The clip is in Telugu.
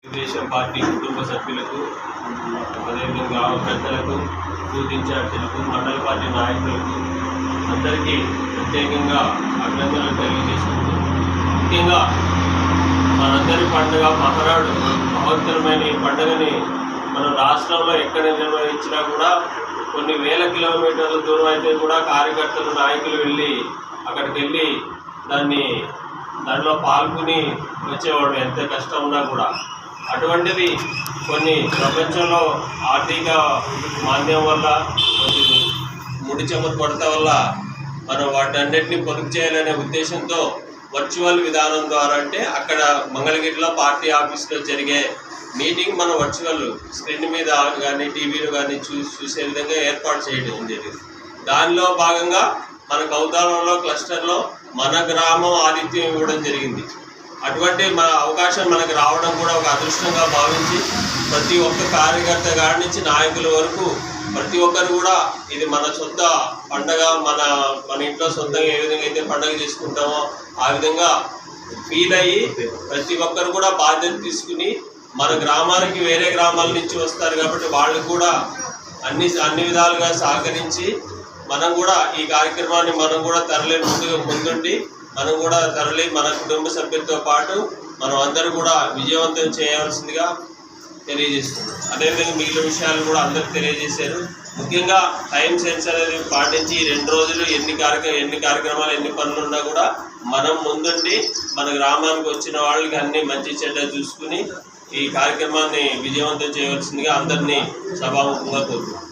తెలుగుదేశం పార్టీ కుటుంబ సభ్యులకు, అదేవిధంగా పెద్దలకు, బూత్ ఇన్ఛార్జీలకు, మండల పార్టీ నాయకులకు అందరికీ ప్రత్యేకంగా అభినందనలు తెలియజేసుకుంటూ, ముఖ్యంగా మనందరి పండుగ మహానాడు మహోత్తరమైన ఈ పండుగని మన రాష్ట్రంలో ఎక్కడ నిర్వహించినా కూడా కొన్ని వేల కిలోమీటర్ల దూరం అయితే కూడా కార్యకర్తలు, నాయకులు అక్కడికి వెళ్ళి దాంట్లో పాల్గొని వచ్చేవాడు ఎంత కష్టం ఉన్నా కూడా. అటువంటిది కొన్ని ప్రపంచంలో ఆర్థిక మాంద్యం వల్ల, కొన్ని ముడి చమురు కొరత వల్ల మనం వాటన్నిటిని పొదుపు చేయాలనే ఉద్దేశంతో వర్చువల్ విధానం ద్వారా, అంటే అక్కడ మంగళగిరిలో పార్టీ ఆఫీస్లో జరిగే మీటింగ్ మనం వర్చువల్ స్క్రీన్ మీద కానీ టీవీలో కానీ చూసే విధంగా ఏర్పాటు చేయడం జరిగింది. దానిలో భాగంగా మన కౌతాలంలో క్లస్టర్లో మన గ్రామం ఆతిథ్యం ఇవ్వడం జరిగింది. అటువంటి మన అవకాశం మనకు రావడం కూడా ఒక అదృష్టంగా భావించి ప్రతి ఒక్క కార్యకర్త గారి నుంచి నాయకుల వరకు ప్రతి ఒక్కరు కూడా ఇది మన సొంత పండగ, మన ఇంట్లో సొంతంగా ఏ విధంగా అయితే పండగ చేసుకుంటామో ఆ విధంగా ఫీల్ అయ్యి ప్రతి ఒక్కరు కూడా బాధ్యత తీసుకుని మన గ్రామానికి వేరే గ్రామాల నుంచి వస్తారు కాబట్టి వాళ్ళు కూడా అన్ని విధాలుగా సహకరించి మనం కూడా ఈ కార్యక్రమాన్ని మనం కూడా ముందుండి మనం కూడా తరలి మన కుటుంబ సభ్యులతో పాటు మనం అందరూ కూడా విజయవంతం చేయవలసిందిగా తెలియజేస్తున్నాం. అదేవిధంగా మిగిలిన విషయాలు కూడా అందరికి తెలియజేశారు. ముఖ్యంగా టైం సెన్స్ అనేది పాటించి 2 రోజులు ఎన్ని కార్యక్రమాలు ఎన్ని పనులు ఉన్నా కూడా మనం ముందుండి మన గ్రామానికి వచ్చిన వాళ్ళకి అన్ని మంచి చెడ్డ చూసుకుని ఈ కార్యక్రమాన్ని విజయవంతం చేయవలసిందిగా అందరినీ సభాముఖంగా కోరుతున్నాం.